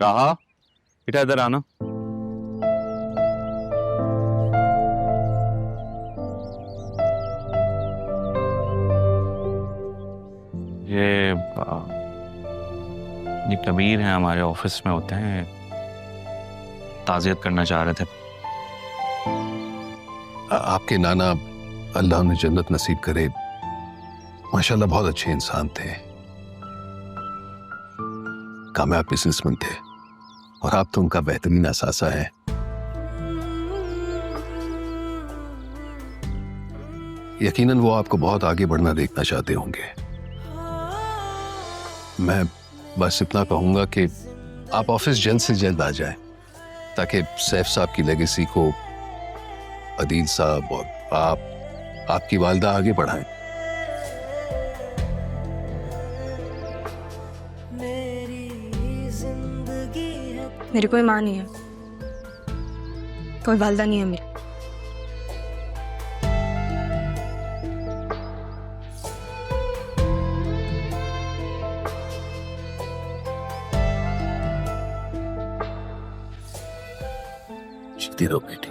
राहा, बेटा इधर आना। ये ये कबीर हैं, हमारे ऑफिस में होते हैं, ताज़ियत करना चाह रहे थे। आपके नाना, अल्लाह उन्हें जन्नत नसीब करे, माशाल्लाह बहुत अच्छे इंसान थे, कामयाब बिजनेसमैन थे, और आप तो उनका बेहतरीन असासा है। यकीनन वो आपको बहुत आगे बढ़ना देखना चाहते होंगे। मैं बस इतना कहूंगा कि आप ऑफिस जल्द से जल्द आ जाएं, ताकि सैफ साहब की लेगेसी को अदील साहब और आपकी वालिदा आगे बढ़ाएं। मेरी कोई माँ नहीं है, कोई वालिदा नहीं है मेरी। जीती रहो बेटी।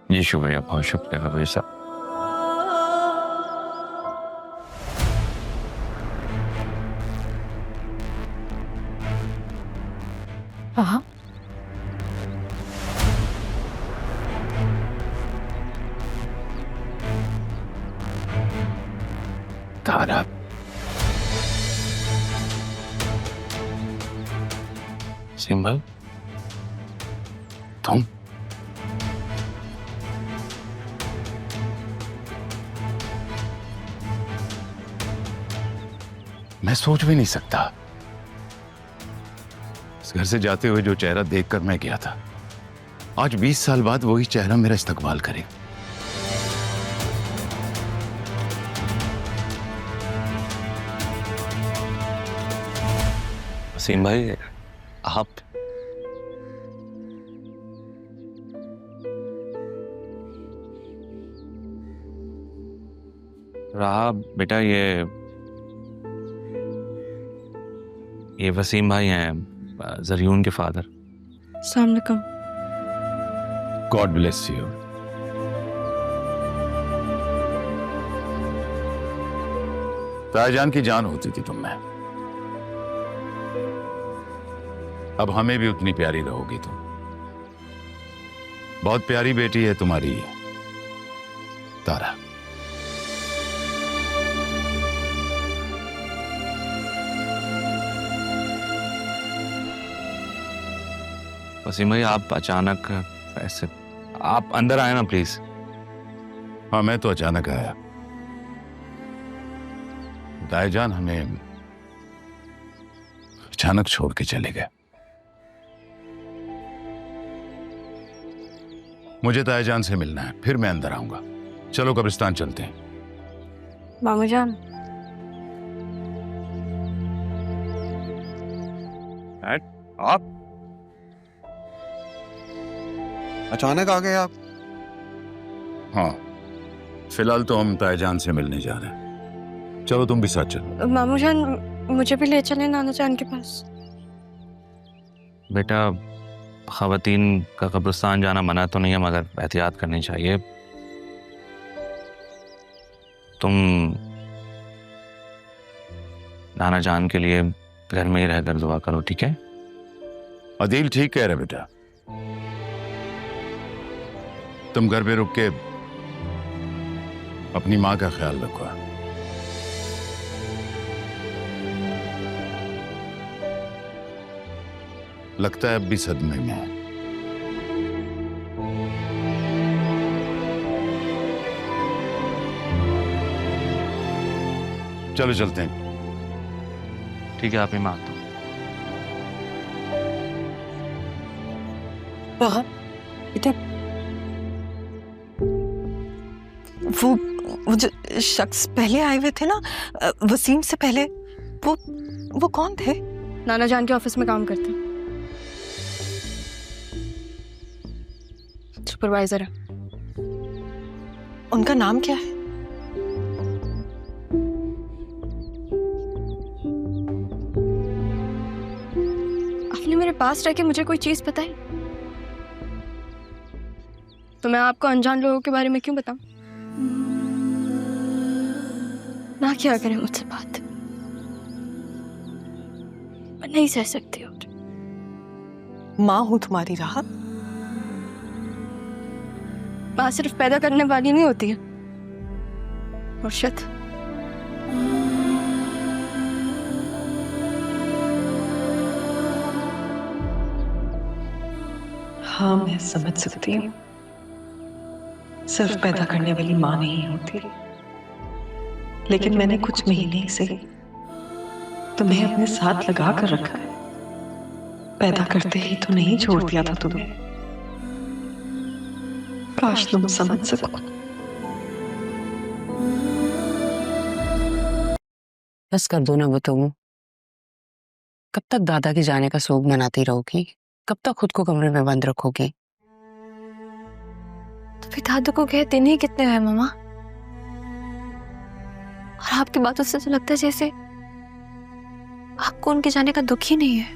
जी शुक्रिया, बहुत शुक्रिया कबीर साहब। हाँ, तारा, सिंबल, तुम मैं सोच भी नहीं सकता, इस घर से जाते हुए जो चेहरा देखकर मैं गया था, आज 20 साल बाद वही चेहरा मेरा इस्तकबाल करे। वसीम भाई, आप रहा बेटा, ये वसीम भाई हैं, जरियून के फादर। अस्सलाम वालेकुम। God bless you. ताईजान की जान होती थी तुम में, अब हमें भी उतनी प्यारी रहोगी तुम। बहुत प्यारी बेटी है तुम्हारी तारा। वसीम भाई, आप अचानक ऐसे, आप अंदर आए ना प्लीज। हाँ, मैं तो अचानक आया। ताईजान हमें अचानक छोड़ के चले गए। मुझे ताईजान से मिलना है, फिर मैं अंदर आऊंगा। चलो कब्रिस्तान चलते हैं। मामू जान, आप अचानक आ गए आप? हाँ, फिलहाल तो हम ताईजान से मिलने जा रहे हैं। चलो तुम भी साथ चलो। मामू जान मुझे भी ले चले नाना जान के पास। बेटा, ख़वातीन का कब्रिस्तान जाना मना तो नहीं है, मगर एहतियात करनी चाहिए। तुम नाना जान के लिए घर में ही रहकर दुआ करो, ठीक है? अदील ठीक कह रहे बेटा, तुम घर पे रुक के अपनी माँ का ख्याल रखो। लगता है अब भी सदमे में है। चलो चलते हैं। ठीक है, आप ही मैं आता हूँ। इधर वो जो शख्स पहले आए हुए थे ना, वसीम से पहले, वो कौन थे? नाना जान के ऑफिस में काम करते हैं, सुपरवाइजर है। उनका नाम क्या है? पास रह के मुझे कोई चीज बताई तो मैं आपको अनजान लोगों के बारे में क्यों बताऊं? ना क्या करें मुझसे बात, मैं नहीं सह सकती और माँ हूं तुम्हारी राहत। माँ सिर्फ पैदा करने वाली नहीं होती है मुर्शद। हाँ मैं समझ सकती हूँ, सिर्फ पैदा करने वाली माँ नहीं होती, लेकिन मैंने कुछ महीने से तुम्हें अपने साथ लगा कर रखा है। पैदा करते ही तो नहीं छोड़ दिया था तुम्हें। काश तुम समझ सको। बस कर दो ना वो तुम। कब तक दादा के जाने का शोक मनाती रहोगी? कब तक खुद को कमरे में बंद रखोगी? तो फिर दादू को कहे दिन ही कितने हैं मामा? और आपकी बातों से तो लगता है जैसे आपको उनके जाने का दुख ही नहीं है।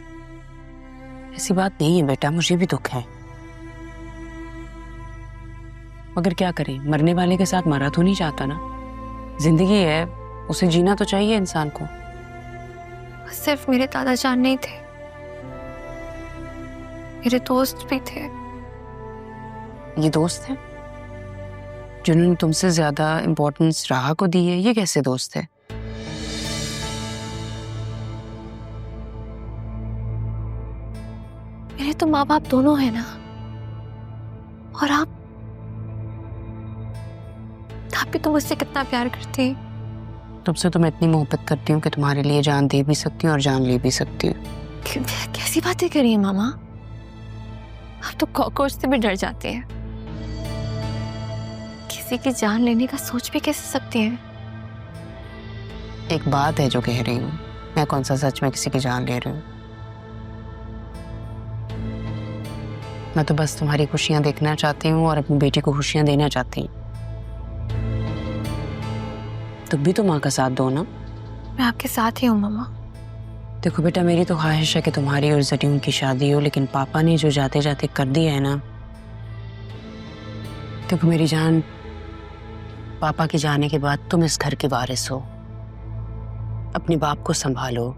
ऐसी बात नहीं है बेटा, मुझे भी दुख है, मगर क्या करें, मरने वाले के साथ मरा तो नहीं चाहता ना। जिंदगी है, उसे जीना तो चाहिए इंसान को। सिर्फ मेरे दादा जान नहीं थे, मेरे दोस्त भी थे। ये दोस्त है जिन्होंने तुमसे ज्यादा इम्पोर्टेंस राहा को दी है? ये कैसे दोस्त है? मेरे तो माँ बाप दोनों हैं ना, और आप भी तो मुझसे कितना प्यार करती हैं। तुमसे तो मैं इतनी मोहब्बत करती हूँ कि तुम्हारे लिए जान दे भी सकती हूँ और जान ले भी सकती हूँ। कैसी बातें करी है मामा? आप तो कॉकरोच से भी डर जाते हैं, किसी की जान लेने का सोच भी कैसे सकते हैं? एक बात है जो कह रही हूँ, मैं कौन सा सच में किसी की जान ले रही हूँ? मैं तो बस तुम्हारी खुशियां देखना चाहती हूँ और अपनी बेटी को खुशियां देना चाहती हूँ। तुम भी तो माँ का साथ दो ना। मैं आपके साथ ही हूँ मामा। देखो बेटा, मेरी तो ख्वाहिश है कि तुम्हारी और जरीन की शादी हो, लेकिन पापा ने जो जाते जाते कर दिया है ना। देखो मेरी जान, पापा के जाने के बाद तुम इस घर के वारिस हो। अपने बाप को संभालो,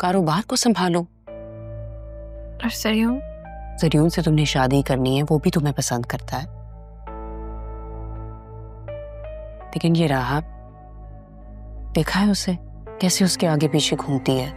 कारोबार को संभालो। और जरीन से तुमने शादी करनी है, वो भी तुम्हें पसंद करता है। लेकिन ये राह देखा है उसे कैसे उसके आगे पीछे घूमती है।